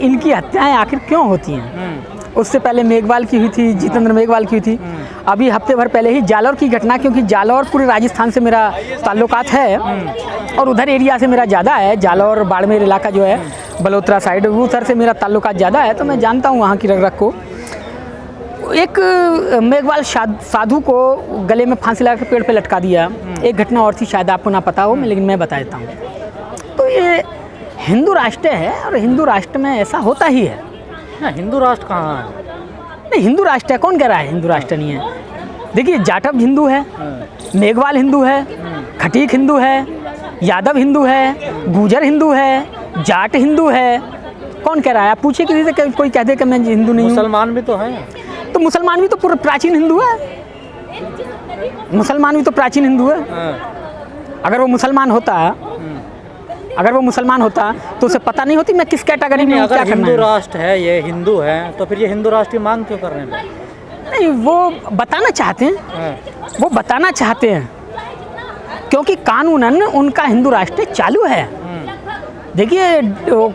इनकी हत्याएं आखिर क्यों होती हैं। उससे पहले मेघवाल की हुई थी, जितेंद्र मेघवाल की हुई थी। अभी हफ्ते भर पहले ही जालौर की घटना, क्योंकि जालौर पूरे राजस्थान से मेरा ताल्लुकात है और उधर एरिया से मेरा ज़्यादा है। जालौर बाड़मेर इलाका जो है, बलोत्रा साइड, उधर से मेरा ताल्लुकात ज़्यादा है, तो मैं जानता हूँ वहाँ की रग रग को। एक मेघवाल साधु को गले में फांसी लगा के पेड़ पे लटका दिया। एक घटना और थी, शायद आपको ना पता हो, लेकिन मैं बता देता हूँ। तो ये हिंदू राष्ट्र है और हिंदू राष्ट्र में ऐसा होता ही है ना। हिंदू राष्ट्र कहाँ है? नहीं, हिंदू राष्ट्र है, कौन कह रहा है हिंदू राष्ट्र नहीं है? देखिए, जाटव हिंदू है, मेघवाल हिंदू है, खटीक हिंदू है, यादव हिंदू है, गुजर हिंदू है, जाट हिंदू है। कौन कह रहा है? आप पूछिए किसी से, कोई कह दे कि मैं हिंदू नहीं हूँ। मुसलमान भी तो है। तो मुसलमान भी तो पूरा प्राचीन हिंदू है। मुसलमान भी तो प्राचीन हिंदू है। अगर वो मुसलमान होता तो उसे पता नहीं होती मैं किस कैटेगरी में हूँ, क्या करना है। हिंदू राष्ट्र है, ये हिंदू है, तो फिर ये हिंदू राष्ट्र की मांग क्यों कर रहे हैं? नहीं, वो बताना चाहते हैं, क्योंकि कानूनन उनका हिंदू राष्ट्र चालू है। देखिए,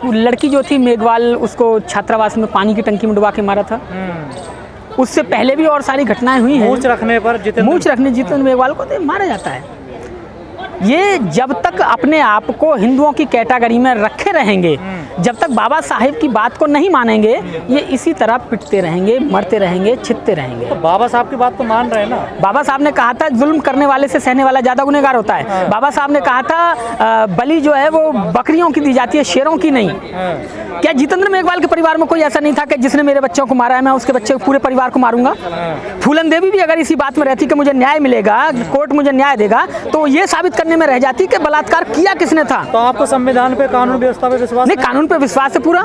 लड़की जो थी मेघवाल, उसको छात्रावास में पानी की टंकी में डुबा के मारा था। उससे पहले भी और सारी घटनाएं हुई हैं। मूंछ रखने जितेंद्र मेघवाल को तो मारा जाता है। ये जब तक अपने आप को हिंदुओं की कैटेगरी में रखे रहेंगे, जब तक बाबा साहेब की बात को नहीं मानेंगे, ये इसी तरह पिटते रहेंगे, मरते रहेंगे, छिदते रहेंगे। तो बाबा साहब की बात तो मान रहे हैं ना। बाबा साहब ने कहा था जुल्म करने वाले से सहने वाला ज़्यादा गुनहगार होता है। बाबा साहब ने कहा था बलि जो है वो बकरियों की दी जाती है, शेरों की नहीं। क्या जितेंद्र मेघवाल के परिवार में कोई ऐसा नहीं था कि जिसने मेरे बच्चों को मारा है मैं उसके बच्चे पूरे परिवार को मारूंगा? फूलन देवी भी अगर इसी बात में रहती कि मुझे न्याय मिलेगा, कोर्ट मुझे न्याय देगा, तो ये साबित करने में रह जाती कि बलात्कार किया किसने था। तो आपको संविधान पे, कानून व्यवस्था पे विश्वास नहीं? कानून पे विश्वास है पूरा,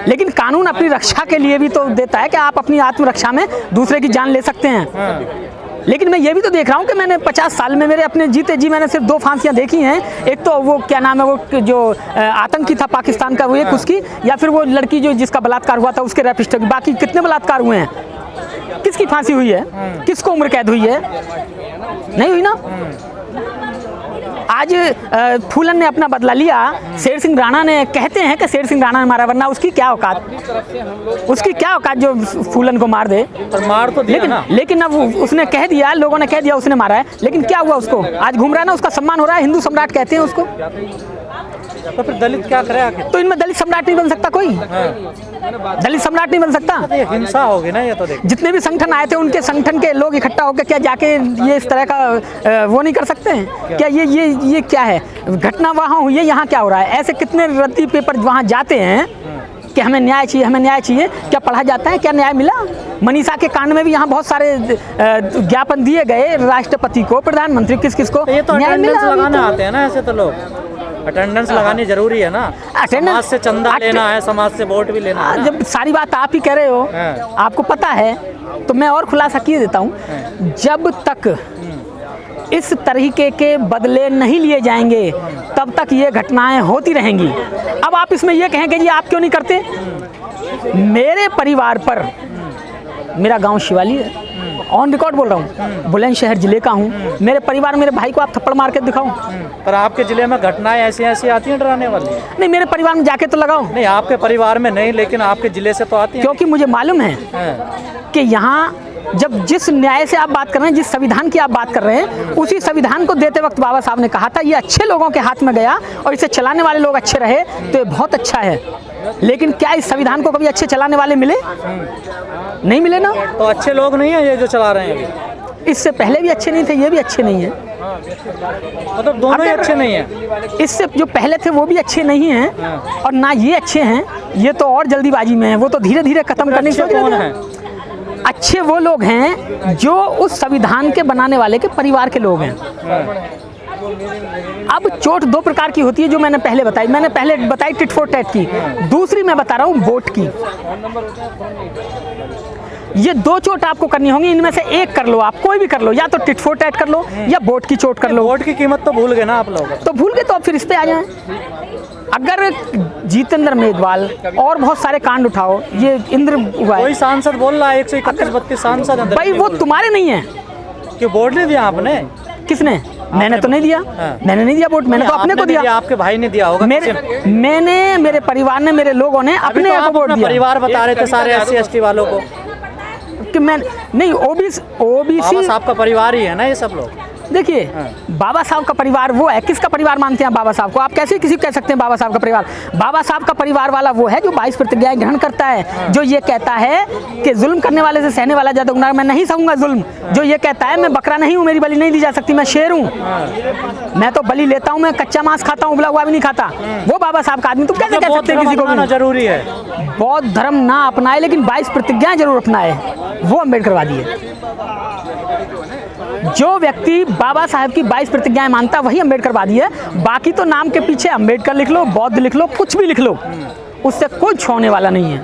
लेकिन कानून अपनी रक्षा के लिए भी तो देता है कि आप अपनी आत्मरक्षा में दूसरे की जान ले सकते हैं। लेकिन मैं ये भी तो देख रहा हूँ कि मैंने 50 साल में मेरे अपने जीते जी मैंने सिर्फ 2 फांसियाँ देखी हैं। एक तो वो क्या नाम है, वो जो आतंकी था पाकिस्तान का, वो एक उसकी, या फिर वो लड़की जो जिसका बलात्कार हुआ था उसके रेपिस्ट की। बाकी कितने बलात्कार हुए हैं? किसकी फांसी हुई है? किसको उम्र कैद हुई है? नहीं हुई ना। आज फूलन ने अपना बदला लिया। शेर सिंह राणा ने, कहते हैं कि शेर सिंह राणा ने मारा, वरना उसकी क्या औकात जो फूलन को मार दे। पर मार तो दिया लेकिन अब उसने कह दिया, लोगों ने कह दिया उसने मारा है, लेकिन क्या हुआ उसको? आज घूम रहा है ना, उसका सम्मान हो रहा है, हिंदू सम्राट कहते हैं उसको। तो फिर दलित क्या करे आखिर? तो इनमें दलित सम्राट नहीं बन सकता कोई। दलित सम्राट नहीं बन सकता। तो ये हिंसा होगी ना। ये तो देख, जितने भी संगठन आए थे उनके संगठन के लोग इकट्ठा होकर क्या जाके ये इस तरह का वो नहीं कर सकते हैं? क्या ये क्या है? घटना वहाँ हुई है, यहाँ क्या हो रहा है? ऐसे कितने रद्दी पेपर वहाँ जाते हैं कि हमें न्याय चाहिए। क्या पढ़ा जाता है? क्या न्याय मिला? मनीषा के कांड में भी यहाँ बहुत सारे ज्ञापन दिए गए राष्ट्रपति को, प्रधानमंत्री, किस को ये तो अटेंडेंस लगाने आते हैं ना। ऐसे तो लोग अटेंडेंस लगानी जरूरी है ना। समाज से चंदा लेना है, समाज से वोट भी लेना है। जब सारी बात आप ही कह रहे हो, आपको पता है, तो मैं और खुलासा किए देता हूँ। जब तक इस तरीके के बदले नहीं लिए जाएंगे तब तक ये घटनाएं होती रहेंगी। अब आप इसमें ये कहेंगे जी आप क्यों नहीं करते? मेरे परिवार पर, मेरा गांव शिवाली है, ऑन रिकॉर्ड बोल रहा हूँ, बुलंदशहर जिले का हूँ। मेरे परिवार, मेरे भाई को आप थप्पड़ मार के दिखाओ। पर आपके जिले में घटनाएं ऐसी आती हैं डराने वाली? नहीं, मेरे परिवार में जाके तो लगाओ। नहीं, आपके परिवार में नहीं, लेकिन आपके जिले से तो आती हैं। क्योंकि मुझे मालूम है कि यहाँ जब जिस न्याय से आप बात कर रहे हैं, जिस संविधान की आप बात कर रहे हैं, उसी संविधान को देते वक्त बाबा साहब ने कहा था ये अच्छे लोगों के हाथ में गया और इसे चलाने वाले लोग अच्छे रहे तो ये बहुत अच्छा है। लेकिन क्या इस संविधान को कभी अच्छे चलाने वाले मिले? नहीं मिले ना। तो अच्छे लोग नहीं है ये जो चला रहे हैं। इससे पहले भी अच्छे नहीं थे, ये भी अच्छे नहीं है। मतलब दोनों ही अच्छे नहीं हैं। इससे जो पहले थे वो भी अच्छे नहीं हैं और ना ये अच्छे हैं। ये तो और जल्दीबाजी में है, वो तो धीरे धीरे खत्म करने की सोच रहे हैं। अच्छे वो लोग हैं जो उस संविधान के बनाने वाले के परिवार के लोग हैं। अब चोट 2 प्रकार की होती है जो मैंने पहले बताई टिट फॉर टैट की। दूसरी मैं बता रहा हूँ वोट की। ये 2 चोट आपको करनी होंगी, इनमें से एक कर लो आप, कोई भी कर लो, या तो टिट फॉर टैट कर लो या वोट की चोट कर लो। वोट की कीमत तो भूल गए ना आप लोग। तो भूल गए तो अब फिर इस पे आ जाएं। अगर जितेंद्र मेघवाल और बहुत सारे कांड उठाओ, ये इंद्र हुआ है, कोई सांसद बोल रहा है 131-32 सांसद भाई वो तुम्हारे नहीं है। क्यों वोट नहीं दिया आपने? किसने? मैंने तो नहीं दिया। हाँ। मैंने नहीं दिया वोट, मैंने तो अपने को दिया। आपके भाई ने दिया होगा। मेरे परिवार ने, मेरे लोगों ने अपने आप को वोट दिया। परिवार बता रहे थे सारे SC/ST वालों को कि मैं नहीं, ओबीसी बाबा साहब का परिवार ही है ना ये सब लोग। देखिए, बाबा साहब का परिवार वो है, किसका परिवार मानते हैं बाबा साहब को? आप कैसे किसी को कह सकते हैं बाबा साहब का परिवार? बाबा साहब का परिवार वाला वो है जो 22 प्रतिज्ञाएं ग्रहण करता है, जो ये कहता है कि जुल्म करने वाले से सहने वाला ज्यादा गुनाह, मैं नहीं सहूंगा जुल्म, जो ये कहता है मैं बकरा नहीं हूँ, मेरी बलि नहीं दी जा सकती, मैं शेर हूँ, मैं तो बलि लेता हूँ, मैं कच्चा मांस खाता हूँ, उबला हुआ भी नहीं खाता, वो बाबा साहब का आदमी। तो कैसे कह सकते हैं किसी को भी जरूरी है बौद्ध धर्म ना अपनाए लेकिन 22 प्रतिज्ञाएं जरूर अपनाए? वो अम्बेडकरवादी है। जो व्यक्ति बाबा साहब की 22 प्रतिज्ञाएं मानता है वही अम्बेडकरवादी है। बाकी तो नाम के पीछे अम्बेडकर लिख लो, बौद्ध लिख लो, कुछ भी लिख लो, उससे कुछ होने वाला नहीं है,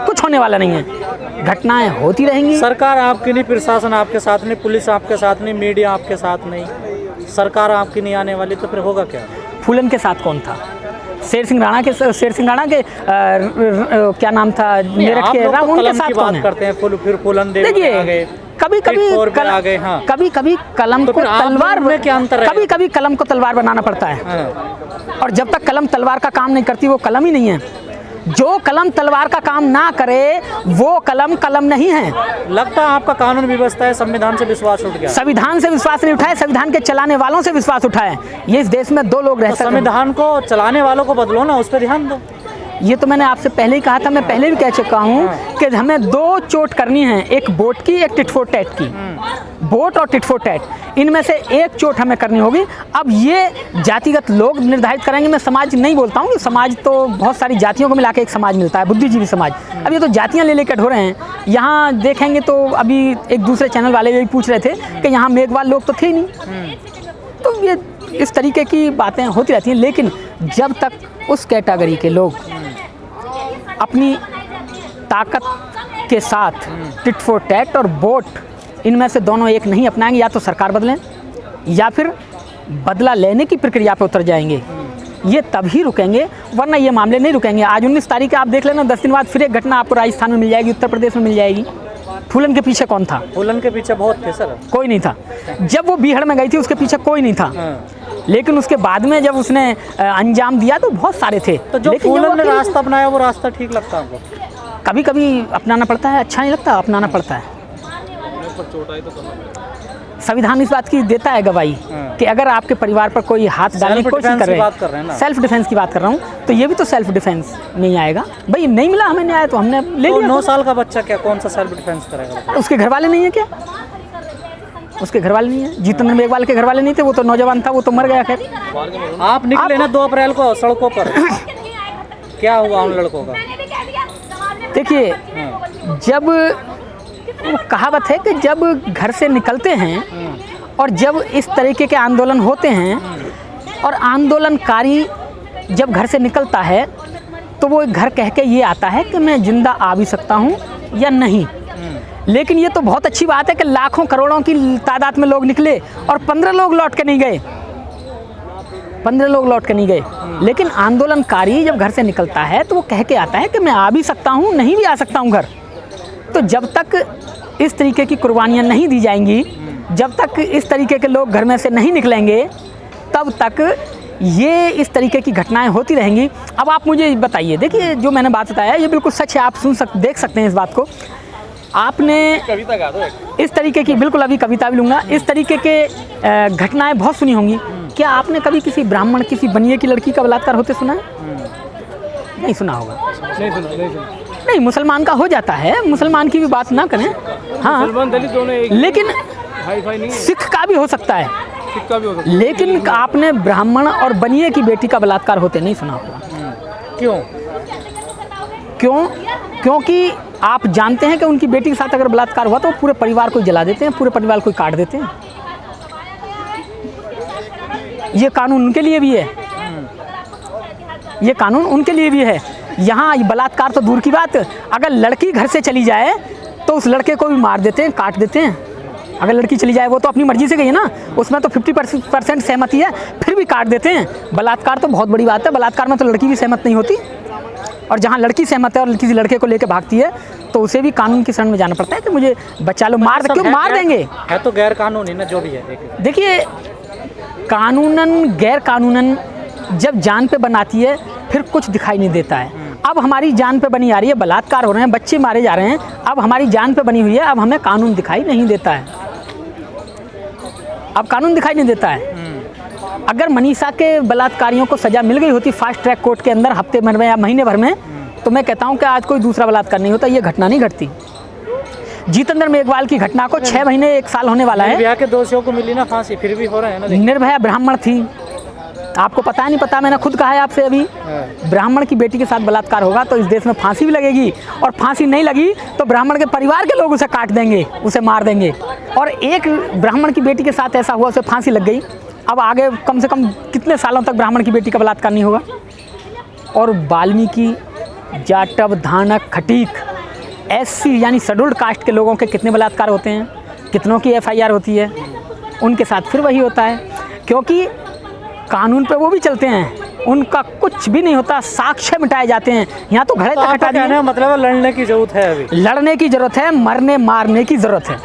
कुछ होने वाला नहीं है। घटनाएं होती रहेंगी। सरकार आपकी नहीं, प्रशासन आपके साथ नहीं, पुलिस आपके साथ नहीं, मीडिया आपके साथ नहीं, सरकार आपकी नहीं आने वाली, तो फिर होगा क्या? फूलन के साथ कौन था? शेर सिंह राणा के क्या नाम था, मेरठ के राम, उनके साथ कौन है? करते हैं फिर फूलन देव आ गए, कभी कभी कलम को तलवार में क्या अंतर है? कभी कलम को तलवार बनाना पड़ता है, और जब तक कलम तलवार का काम नहीं करती वो कलम ही नहीं है। जो कलम तलवार का काम ना करे वो कलम नहीं है। लगता है आपका कानून व्यवस्था है, संविधान से विश्वास उठ गया। संविधान से विश्वास नहीं उठाए, संविधान के चलाने वालों से विश्वास उठाए। ये इस देश में दो लोग रहते हैं। संविधान को चलाने वालों को बदलो ना, उस पर ध्यान दो। ये तो मैंने आपसे पहले ही कहा था, मैं पहले भी कह चुका हूँ कि हमें दो चोट करनी है, एक वोट की, एक टिट फॉर टैट की। वोट और टिट फॉर टैट, इनमें से एक चोट हमें करनी होगी। अब ये जातिगत लोग निर्धारित करेंगे। मैं समाज नहीं बोलता हूँ, समाज तो बहुत सारी जातियों को मिला के एक समाज मिलता है, बुद्धिजीवी समाज। अब ये तो जातियाँ ले लेकर हो रहे हैं। यहाँ देखेंगे तो अभी एक दूसरे चैनल वाले यही पूछ रहे थे कि यहाँ मेघवाल लोग तो थे नहीं। तो ये इस तरीके की बातें होती रहती हैं। लेकिन जब तक उस कैटेगरी के लोग अपनी ताकत के साथ टिट फॉर टैट और वोट, इनमें से दोनों एक नहीं अपनाएंगे, या तो सरकार बदलें या फिर बदला लेने की प्रक्रिया पे उतर जाएंगे, ये तभी रुकेंगे, वरना ये मामले नहीं रुकेंगे। आज 19 तारीख आप देख लेना, 10 दिन बाद फिर एक घटना आपको राजस्थान में मिल जाएगी, उत्तर प्रदेश में मिल जाएगी। फूलन के पीछे कौन था? फूलन के पीछे बहुत थे सर। कोई नहीं था। जब वो बीहड़ में गई थी उसके पीछे कोई नहीं था, लेकिन उसके बाद में जब उसने अंजाम दिया तो बहुत सारे थे। तो जो फूलन ने रास्ता अपनाया वो रास्ता ठीक लगता है आपको? कभी कभी अपनाना पड़ता है, अच्छा नहीं लगता, अपनाना पड़ता है। संविधान इस बात की देता है गवाही कि अगर आपके परिवार पर कोई हाथ डालने की कोशिश कर रहे हैं, सेल्फ डिफेंस की बात कर रहा हूँ, तो ये भी तो सेल्फ डिफेंस में ही आएगा। भाई नहीं मिला हमें न्याय तो हमने ले लिया। 9 साल का बच्चा क्या कौन सा सेल्फ डिफेंस करेगा? उसके घर वाले नहीं है क्या? उसके घर वाले नहीं है। जितेंद्र मेघवाल के घर वाले नहीं थे, वो तो नौजवान था, वो तो मर गया। खैर आप निकले ना 2 अप्रैल को सड़कों पर, क्या हुआ उन लड़कों का? देखिए, जब वो कहावत है कि जब घर से निकलते हैं और जब इस तरीके के आंदोलन होते हैं और आंदोलनकारी जब घर से निकलता है तो वो घर कह के ये आता है कि मैं जिंदा आ भी सकता हूँ या नहीं। लेकिन ये तो बहुत अच्छी बात है कि लाखों करोड़ों की तादाद में लोग निकले और 15 लोग लौट के नहीं गए, 15 लोग लौट के नहीं गए। लेकिन आंदोलनकारी जब घर से निकलता है तो वो कह के आता है कि मैं आ भी सकता हूँ, नहीं भी आ सकता हूँ घर। तो जब तक इस तरीके की कुर्बानियाँ नहीं दी जाएंगी, जब तक इस तरीके के लोग घर में से नहीं निकलेंगे, तब तक ये इस तरीके की घटनाएं होती रहेंगी। अब आप मुझे बताइए, देखिए जो मैंने बात बताया ये बिल्कुल सच है, आप देख सकते हैं इस बात को। आपने इस तरीके की, बिल्कुल अभी कविता भी लूँगा, इस तरीके के घटनाएं बहुत सुनी होंगी। क्या आपने कभी किसी ब्राह्मण, किसी बनिए की लड़की का बलात्कार होते सुना है? नहीं सुना होगा। नहीं, मुसलमान का हो जाता है, मुसलमान की भी बात ना करें, हाँ, लेकिन सिख का भी हो सकता है, लेकिन आपने ब्राह्मण और बनिए की बेटी का बलात्कार होते नहीं सुना होगा। क्योंकि आप जानते हैं कि उनकी बेटी के साथ अगर बलात्कार हुआ तो पूरे परिवार को जला देते हैं, पूरे परिवार को काट देते हैं। ये कानून उनके लिए भी है, ये कानून उनके लिए भी है। यहाँ बलात्कार तो दूर की बात, अगर लड़की घर से चली जाए तो उस लड़के को भी मार देते हैं, काट देते हैं। अगर लड़की चली जाए, वो तो अपनी मर्जी से गई है ना, उसमें तो 50% सहमति है, फिर भी काट देते हैं। बलात्कार तो बहुत बड़ी बात है, बलात्कार में तो लड़की भी सहमत नहीं होती, और जहाँ लड़की सहमत है और किसी लड़के को लेकर भागती है तो उसे भी कानून की शरण में जाना पड़ता है कि मुझे बच्चा लो, मार क्यों मार देंगे। है तो गैर कानूनी ना जो भी है। देखिए कानूनन गैर कानूनन जब जान पे बनाती है फिर कुछ दिखाई नहीं देता है। अब हमारी जान पे बनी आ रही है, बलात्कार हो रहे हैं, बच्चे मारे जा रहे हैं, अब हमारी जान पे बनी हुई है, अब हमें कानून दिखाई नहीं देता है, अब कानून दिखाई नहीं देता है। अगर मनीषा के बलात्कारियों को सज़ा मिल गई होती फास्ट ट्रैक कोर्ट के अंदर हफ्ते भर में या महीने भर में, तो मैं कहता हूं कि आज कोई दूसरा बलात्कार नहीं होता, ये घटना नहीं घटती। जितेंद्र मेघवाल की घटना को 6 महीने 1 साल होने वाला है। निर्भया के दोषियों को मिली ना फांसी, फिर भी हो रहा है ना। निर्भया ब्राह्मण थी, आपको पता नहीं पता, मैंने खुद कहा है आपसे अभी, ब्राह्मण की बेटी के साथ बलात्कार होगा तो इस देश में फांसी भी लगेगी, और फांसी नहीं लगी तो ब्राह्मण के परिवार के लोग उसे काट देंगे, उसे मार देंगे। और एक ब्राह्मण की बेटी के साथ ऐसा हुआ, उसे फांसी लग गई, अब आगे कम से कम कितने सालों तक ब्राह्मण की बेटी का बलात्कार नहीं होगा। और वाल्मीकि, जाटव, धानक, खटीक, SC यानी शेड्यूल्ड कास्ट के लोगों के कितने बलात्कार होते हैं, कितनों की FIR होती है, उनके साथ फिर वही होता है, क्योंकि कानून पे वो भी चलते हैं, उनका कुछ भी नहीं होता, साक्ष्य मिटाए जाते हैं। यहाँ तो घड़े तक हटा दिए। मतलब लड़ने की जरूरत है, अभी लड़ने की जरूरत है, मरने मारने की जरूरत है।